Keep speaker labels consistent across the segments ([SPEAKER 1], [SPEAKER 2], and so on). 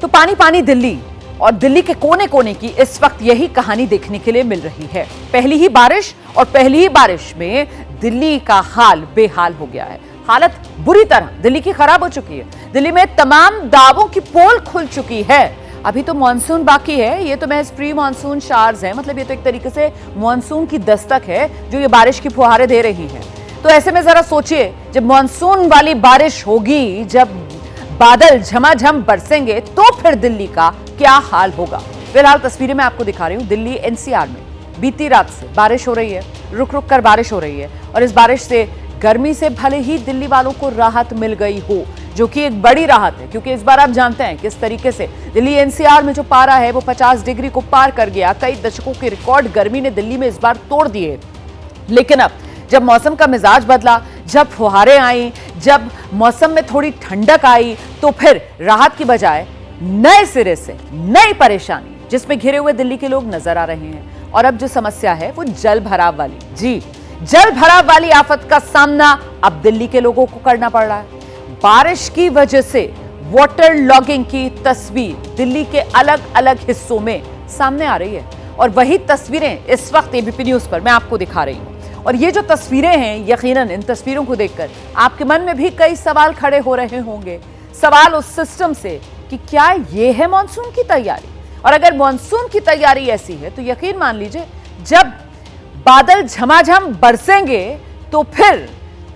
[SPEAKER 1] तो पानी पानी दिल्ली और दिल्ली के कोने कोने की इस वक्त यही कहानी देखने के लिए मिल रही है। पहली ही बारिश और पहली ही बारिश में दिल्ली का हाल बेहाल हो गया है। हालत बुरी तरह दिल्ली की खराब हो चुकी है। दिल्ली में तमाम दावों की पोल खुल चुकी है। अभी तो मानसून बाकी है, ये तो महज प्री मानसून शार्स है, मतलब ये तो एक तरीके से मानसून की दस्तक है जो ये बारिश की फुहारें दे रही है। तो ऐसे में जरा सोचिए, जब मानसून वाली बारिश होगी, जब बादल झमाझम बरसेंगे, तो फिर दिल्ली का क्या हाल होगा। फिलहाल तस्वीरें मैं आपको दिखा रही हूं। दिल्ली एनसीआर में बीती रात से बारिश हो रही है, रुक रुक कर बारिश हो रही है और इस बारिश से गर्मी से भले ही दिल्ली वालों को राहत मिल गई हो, जो कि एक बड़ी राहत है, क्योंकि इस बार आप जानते हैं किस तरीके से दिल्ली एनसीआर में जो पारा है वो 50 डिग्री को पार कर गया। कई दशकों के रिकॉर्ड गर्मी ने दिल्ली में इस बार तोड़ दिए। लेकिन अब जब मौसम का मिजाज बदला, जब फुहारें आई, जब मौसम में थोड़ी ठंडक आई, तो फिर राहत की बजाय नए सिरे से नई परेशानी जिसमें घिरे हुए दिल्ली के लोग नजर आ रहे हैं। और अब जो समस्या है वो जल भराव वाली, जी जल भराव वाली आफत का सामना अब दिल्ली के लोगों को करना पड़ रहा है। बारिश की वजह से वाटर लॉगिंग की तस्वीर दिल्ली के अलग अलग हिस्सों में सामने आ रही है और वही तस्वीरें इस वक्त एबीपी न्यूज पर मैं आपको दिखा रही हूं। और ये जो तस्वीरें हैं, यकीनन इन तस्वीरों को देखकर आपके मन में भी कई सवाल खड़े हो रहे होंगे। सवाल उस सिस्टम से कि क्या ये है मानसून की तैयारी, और अगर मानसून की तैयारी ऐसी है तो यकीन मान लीजिए जब बादल झमाझम बरसेंगे तो फिर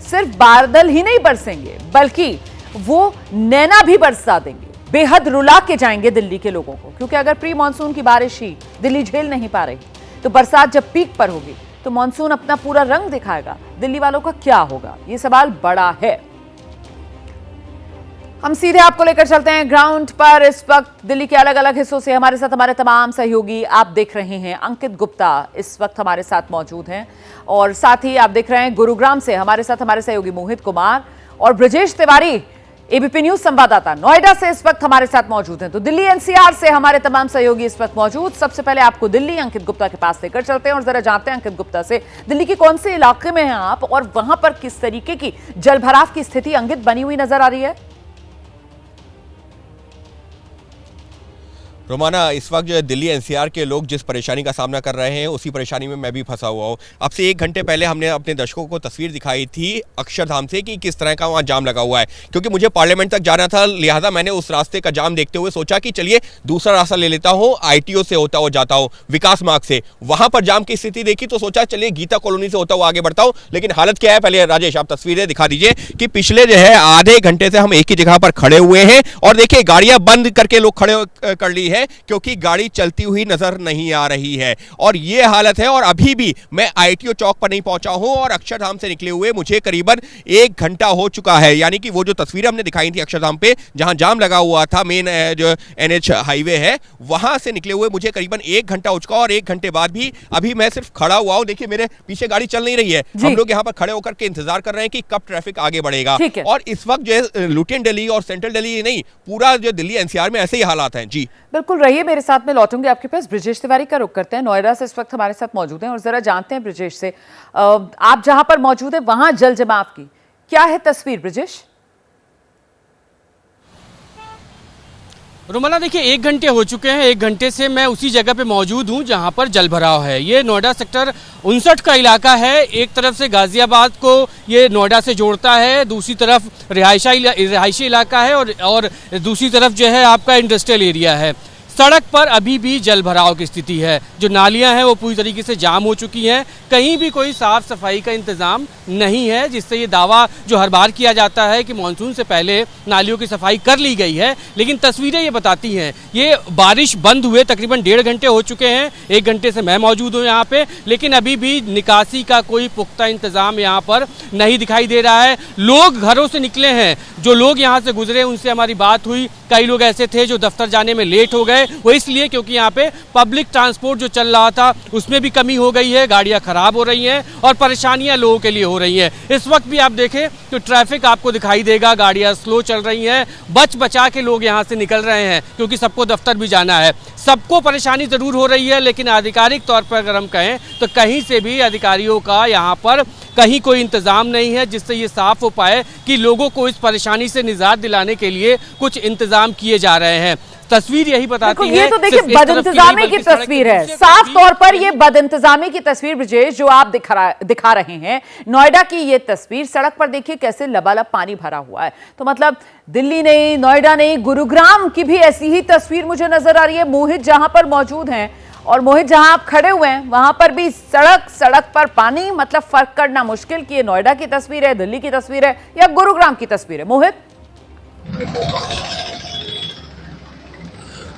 [SPEAKER 1] सिर्फ बादल ही नहीं बरसेंगे बल्कि वो नैना भी बरसा देंगे, बेहद रुला के जाएंगे दिल्ली के लोगों को। क्योंकि अगर प्री मानसून की बारिश ही दिल्ली झेल नहीं पा रही तो बरसात जब पीक पर होगी तो मानसून अपना पूरा रंग दिखाएगा। दिल्ली वालों का क्या होगा, ये सवाल बड़ा है। हम सीधे आपको लेकर चलते हैं ग्राउंड पर। इस वक्त दिल्ली के अलग अलग हिस्सों से हमारे साथ हमारे तमाम सहयोगी आप देख रहे हैं। अंकित गुप्ता इस वक्त हमारे साथ मौजूद हैं और साथ ही आप देख रहे हैं गुरुग्राम से हमारे साथ हमारे सहयोगी मोहित कुमार और ब्रजेश तिवारी एबीपी न्यूज संवाददाता नोएडा से इस वक्त हमारे साथ मौजूद हैं। तो दिल्ली एनसीआर से हमारे तमाम सहयोगी इस वक्त मौजूद। सबसे पहले आपको दिल्ली अंकित गुप्ता के पास लेकर चलते हैं और जरा जानते हैं अंकित गुप्ता से, दिल्ली के कौन से इलाके में हैं आप और वहां पर किस तरीके की जलभराव की स्थिति अंकित बनी हुई नजर आ रही है।
[SPEAKER 2] रोमाना, इस वक्त जो है दिल्ली एनसीआर के लोग जिस परेशानी का सामना कर रहे हैं उसी परेशानी में मैं भी फंसा हुआ हूँ। अब से 1 घंटे पहले हमने अपने दर्शकों को तस्वीर दिखाई थी अक्षरधाम से कि किस तरह का वहाँ जाम लगा हुआ है, क्योंकि मुझे पार्लियामेंट तक जाना था, लिहाजा मैंने उस रास्ते का जाम देखते हुए सोचा कि चलिए दूसरा रास्ता ले लेता हूँ, ITO से होता हुआ जाता हूँ, विकास मार्ग से। वहाँ पर जाम की स्थिति देखी तो सोचा चलिए गीता कॉलोनी से होता हुआ आगे बढ़ता हूँ। लेकिन हालत क्या है, पहले राजेश आप तस्वीरें दिखा दीजिए कि पिछले जो है आधे घंटे से हम एक ही जगह पर खड़े हुए हैं और देखिए गाड़ियां बंद करके लोग खड़े कर ली है क्योंकि गाड़ी चलती हुई नजर नहीं आ रही है। और ये हालत है और अभी भी मैं ITO चौक पर नहीं पहुंचा हूं और अक्षरधाम से निकले हुए मुझे करीबन 1 घंटा हो चुका है। यानी कि वो जो तस्वीरें हमने दिखाई थी अक्षरधाम पे जहां जाम लगा हुआ था, मेन जो NH हाईवे है, वहां से निकले हुए मुझे करीबन 1 घंटा हो चुका और 1 घंटे बाद भी अभी मैं सिर्फ खड़ा हुआ हूं। देखिए मेरे पीछे गाड़ी चल नहीं रही है, हम लोग यहाँ पर खड़े होकर के इंतजार कर रहे हैं कि कब ट्रैफिक आगे बढ़ेगा। और इस वक्त जो है लुटियन दिल्ली और सेंट्रल दिल्ली नहीं, पूरा जो दिल्ली एनसीआर में ऐसे ही हालात हैं। जी
[SPEAKER 1] बिल्कुल, रहिए मेरे साथ में लौटूंगे आपके पास। ब्रजेश तिवारी का रुख करते हैं, नोएडा से इस वक्त हमारे साथ मौजूद हैं और जरा जानते हैं ब्रजेश से, आप जहां पर मौजूद हैं वहां जल जमाव की क्या है तस्वीर। ब्रजेश।
[SPEAKER 3] रोमाना, देखिए 1 घंटे हो चुके हैं। 1 घंटे से मैं उसी जगह पे मौजूद हूं जहां पर जल भराव है। ये नोएडा सेक्टर 59 का इलाका है। एक तरफ से गाजियाबाद को ये नोएडा से जोड़ता है, दूसरी तरफ रिहायशी इलाका है और दूसरी तरफ जो है आपका इंडस्ट्रियल एरिया है। सड़क पर अभी भी जल भराव की स्थिति है। जो नालियां हैं वो पूरी तरीके से जाम हो चुकी हैं। कहीं भी कोई साफ सफाई का इंतजाम नहीं है, जिससे ये दावा जो हर बार किया जाता है कि मानसून से पहले नालियों की सफाई कर ली गई है, लेकिन तस्वीरें ये बताती हैं। ये बारिश बंद हुए तकरीबन 1.5 घंटे हो चुके हैं। 1 घंटे से मैं मौजूद हूँ यहाँ पे, लेकिन अभी भी निकासी का कोई पुख्ता इंतजाम यहाँ पर नहीं दिखाई दे रहा है। लोग घरों से निकले हैं, जो लोग यहाँ से गुजरे उनसे हमारी बात हुई। कई लोग ऐसे थे जो दफ्तर जाने में लेट हो गए, वो इसलिए क्योंकि यहाँ पे पब्लिक ट्रांसपोर्ट जो चल रहा था उसमें भी कमी हो गई है, गाड़ियाँ खराब हो रही हैं और परेशानियाँ लोगों के लिए हो रही हैं। इस वक्त भी आप देखें तो ट्रैफिक आपको दिखाई देगा, गाड़ियाँ स्लो चल रही हैं, बच बचा के लोग यहाँ से निकल रहे हैं क्योंकि सबको दफ्तर भी जाना है। सबको परेशानी ज़रूर हो रही है, लेकिन आधिकारिक तौर पर अगर हम कहें तो कहीं से भी अधिकारियों का यहाँ पर कहीं कोई इंतज़ाम नहीं है जिससे ये साफ हो पाए कि लोगों को इस परेशानी से निजात दिलाने के लिए कुछ इंतज़ाम किए जा रहे हैं। तस्वीर यही बताती है।
[SPEAKER 1] ये तो देखिए
[SPEAKER 3] सिर्फ इस तरफ
[SPEAKER 1] बदइंतजामी
[SPEAKER 3] नहीं,
[SPEAKER 1] की
[SPEAKER 3] बल्कि सड़क के
[SPEAKER 1] तस्वीर है,
[SPEAKER 3] दूसरे
[SPEAKER 1] साफ
[SPEAKER 3] तरफ भी
[SPEAKER 1] तौर पर ये बदइंतजामी की तस्वीर ब्रजेश जो आप दिखा रहे हैं। नोएडा की ये तस्वीर, सड़क पर देखिए कैसे लबालब पानी भरा हुआ है। तो मतलब दिल्ली नहीं, नोएडा नहीं, गुरुग्राम की भी ऐसी ही तस्वीर मुझे नजर आ रही है। मोहित जहां पर मौजूद हैं और मोहित जहां आप खड़े हुए हैं वहां पर भी सड़क पर पानी, मतलब फर्क करना मुश्किल कि ये नोएडा की तस्वीर है, दिल्ली की तस्वीर है या गुरुग्राम की तस्वीर है। मोहित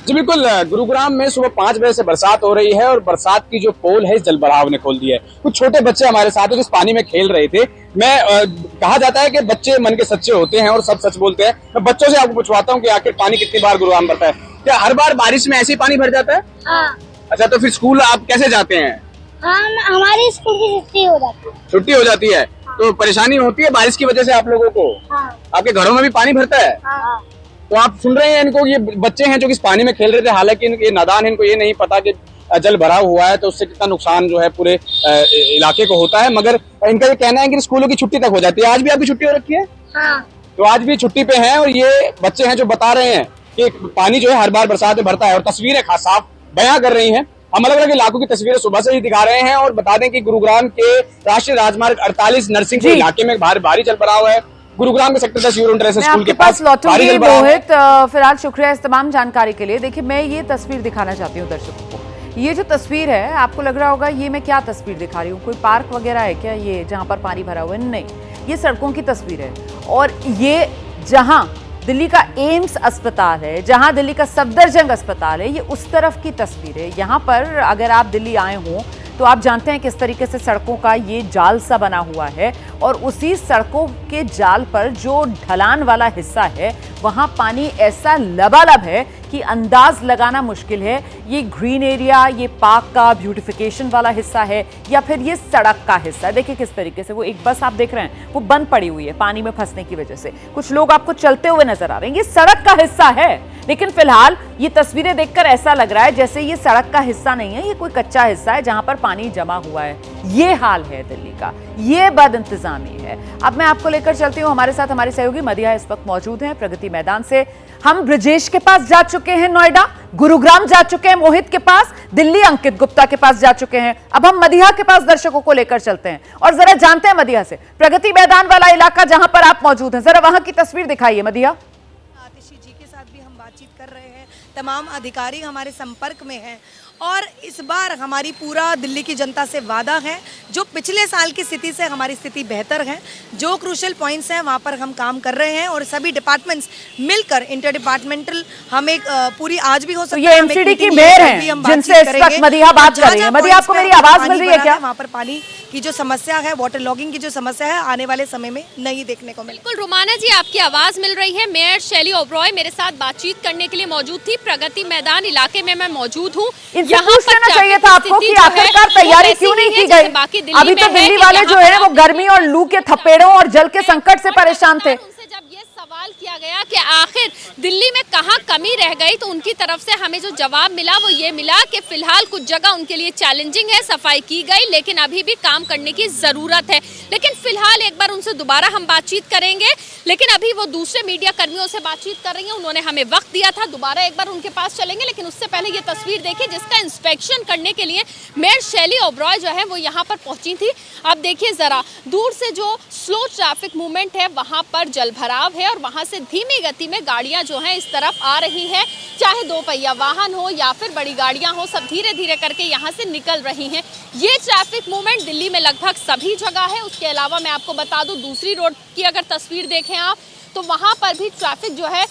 [SPEAKER 4] जी बिल्कुल, गुरुग्राम में सुबह 5 बजे से बरसात हो रही है और बरसात की जो पोल है जल भराव ने खोल दी है। कुछ छोटे बच्चे हमारे साथ हैं जो इस पानी में खेल रहे थे। कहा जाता है कि बच्चे मन के सच्चे होते हैं और सब सच बोलते हैं। मैं बच्चों से आपको पूछवाता हूँ कि आखिर पानी कितनी बार गुरुग्राम भरता है? क्या हर बार बारिश में ऐसे ही पानी भर जाता है?
[SPEAKER 5] हाँ।
[SPEAKER 4] अच्छा, तो फिर स्कूल आप कैसे जाते हैं?
[SPEAKER 5] हमारी स्कूल की छुट्टी हो जाती है।
[SPEAKER 4] छुट्टी हो जाती है तो परेशानी होती है बारिश की वजह से आप लोगों को?
[SPEAKER 5] हाँ।
[SPEAKER 4] आपके घरों में भी पानी भरता है?
[SPEAKER 5] हाँ।
[SPEAKER 4] तो आप सुन रहे हैं इनको, ये बच्चे हैं जो इस पानी में खेल रहे थे, हालांकि ये नादान है, इनको ये नहीं पता कि जल भराव हुआ है तो उससे कितना नुकसान जो है पूरे इलाके को होता है। मगर इनका ये कहना है कि स्कूलों की छुट्टी तक हो जाती है। आज भी आपकी छुट्टी हो रखी है?
[SPEAKER 5] हाँ।
[SPEAKER 4] तो आज भी छुट्टी पे हैं और ये बच्चे हैं जो बता रहे हैं कि पानी जो है हर बार बरसात में भरता है और तस्वीरें खास साफ बयां कर रही हैं। हम अलग अलग इलाकों की तस्वीरें सुबह से ही दिखा रहे हैं और बता दें कि गुरुग्राम के राष्ट्रीय राजमार्ग 48 नरसिंहपुर इलाके में भारी जल भराव है। गुरुग्राम के सेक्टर 10 यूरो इंटरनेशनल स्कूल के पास
[SPEAKER 1] लौटूंगी। मोहित, फिलहाल शुक्रिया इस तमाम जानकारी के लिए। देखिए, मैं ये तस्वीर दिखाना चाहती हूँ दर्शकों को। ये जो तस्वीर है, आपको लग रहा होगा ये मैं क्या तस्वीर दिखा रही हूँ, कोई पार्क वगैरह है क्या ये जहाँ पर पानी भरा हुआ है? नहीं, ये सड़कों की तस्वीर है। और ये जहाँ दिल्ली का एम्स अस्पताल है, जहां दिल्ली का सफदरजंग अस्पताल है, ये उस तरफ की तस्वीर है। यहां पर अगर आप दिल्ली आए हों तो आप जानते हैं किस तरीके से सड़कों का ये जाल सा बना हुआ है और उसी सड़कों के जाल पर जो ढलान वाला हिस्सा है वहां पानी ऐसा लबालब है कि अंदाज लगाना मुश्किल है ये ग्रीन एरिया, ये पार्क का ब्यूटिफिकेशन वाला हिस्सा है या फिर ये सड़क का हिस्सा है। देखिए किस तरीके से वो एक बस आप देख रहे हैं वो बंद पड़ी हुई है पानी में फंसने की वजह से। कुछ लोग आपको चलते हुए नजर आ रहे हैं। ये सड़क का हिस्सा है, लेकिन फिलहाल ये तस्वीरें देखकर ऐसा लग रहा है जैसे ये सड़क का हिस्सा नहीं है, ये कोई कच्चा हिस्सा है जहां पर पानी जमा हुआ है। ये हाल है दिल्ली का, ये बदइंतजामी है। अब मैं आपको लेकर चलती हूँ, हमारे साथ हमारी सहयोगी मदिहा इस वक्त मौजूद हैं प्रगति मैदान से। हम ब्रजेश के पास जा चुके हैं, नोएडा, गुरुग्राम जा चुके हैं मोहित के पास, दिल्ली अंकित गुप्ता के पास जा चुके हैं। अब हम मदिहा के पास दर्शकों को लेकर चलते हैं और जरा जानते हैं मदिहा से प्रगति मैदान वाला इलाका जहां पर आप मौजूद हैं, जरा वहां की तस्वीर दिखाइए मदिहा।
[SPEAKER 6] आतिशी जी के साथ भी हम बातचीत कर रहे हैं, तमाम अधिकारी हमारे संपर्क में हैं और इस बार हमारी पूरा दिल्ली की जनता से वादा है, जो पिछले साल की स्थिति से हमारी स्थिति बेहतर है, जो क्रूशियल पॉइंट्स हैं वहाँ पर हम काम कर रहे हैं और सभी डिपार्टमेंट्स मिलकर इंटर डिपार्टमेंटल हम एक पूरी आज भी हो सकती है।
[SPEAKER 1] ये एमसीडी की मेयर हैं जिनसे इस वक्त मदिहा बात कर रही है। मदिहा, आपको मेरी आवाज मिल रही है क्या?
[SPEAKER 6] वहाँ पर पानी की जो समस्या है, वाटर लॉगिंग की जो समस्या है, आने वाले समय में नहीं देखने को मिले।
[SPEAKER 7] बिल्कुल रुमाना जी, आपकी आवाज मिल रही है। मेयर शैली ओबरॉय मेरे साथ बातचीत करने के लिए मौजूद थी। प्रगति मैदान इलाके में मैं मौजूद हूँ।
[SPEAKER 1] पूछना चाहिए था आपको कि आखिरकार तैयारी क्यों नहीं की गई? अभी तो दिल्ली वाले जो है वो गर्मी और लू के थपेड़ों और जल के संकट से परेशान थे।
[SPEAKER 7] जब ये सवाल किया गया कि आखिर दिल्ली में कहां कमी रह गई, तो उनकी तरफ से हमें जो जवाब मिला वो ये मिला कि फिलहाल कुछ जगह उनके लिए चैलेंजिंग है, सफाई की गई लेकिन अभी भी काम करने की जरूरत है। लेकिन फिलहाल एक बार उनसे दोबारा हम बातचीत करेंगे, लेकिन अभी वो दूसरे मीडिया कर्मियों से बातचीत कर रही हैं। उन्होंने हमें वक्त दिया था, दोबारा एक बार उनके पास चलेंगे, लेकिन उससे पहले ये तस्वीर देखिए जिसका इंस्पेक्शन करने के लिए मेयर शैली ओबरॉय जो है वो यहाँ पर पहुंची थी। अब देखिए जरा दूर से जो स्लो ट्रैफिक मूवमेंट है वहां पर जल भराव है और वहां से धीमी गति में गाड़ियां जो हैं इस तरफ आ रही हैं, चाहे 2 पहिया वाहन हो या फिर बड़ी गाड़ियां हो, सब धीरे धीरे करके यहां से निकल रही हैं। ये ट्रैफिक मूवमेंट दिल्ली में लगभग सभी जगह है। उसके अलावा मैं आपको बता दूं, दूसरी रोड की अगर तस्वीर देखें आप तो वहां पर भी ट्रैफिक जो है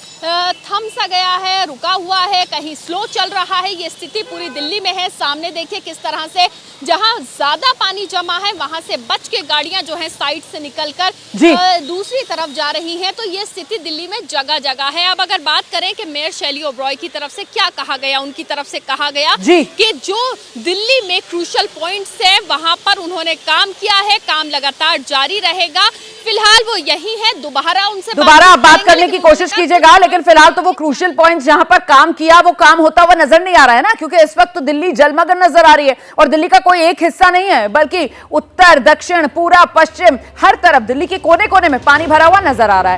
[SPEAKER 7] थम सा गया है, रुका हुआ है, कहीं स्लो चल रहा है। ये स्थिति पूरी दिल्ली में है। सामने देखिए किस तरह से जहां ज्यादा पानी जमा है वहां से बच के गाड़ियां जो है साइड से निकलकर दूसरी तरफ जा रही हैं। तो ये स्थिति दिल्ली में जगह जगह है। अब अगर बात करें कि मेयर शैली ओबरॉय की तरफ से क्या कहा गया, उनकी तरफ से कहा गया कि जो दिल्ली में क्रूशियल पॉइंट्स है वहां पर उन्होंने काम किया है, काम लगातार जारी रहेगा। फिलहाल वो यही है। दोबारा उनसे
[SPEAKER 1] बात करने की कोशिश कीजिएगा, लेकिन फिलहाल तो वो क्रूशियल पॉइंट्स जहां पर काम किया वो काम होता हुआ नजर नहीं आ रहा है ना, क्योंकि इस वक्त तो दिल्ली जलमग्न नजर आ रही है और दिल्ली का कोई एक हिस्सा नहीं है बल्कि उत्तर, दक्षिण, पूरा, पश्चिम, हर तरफ दिल्ली के कोने कोने में पानी भरा हुआ नजर आ रहा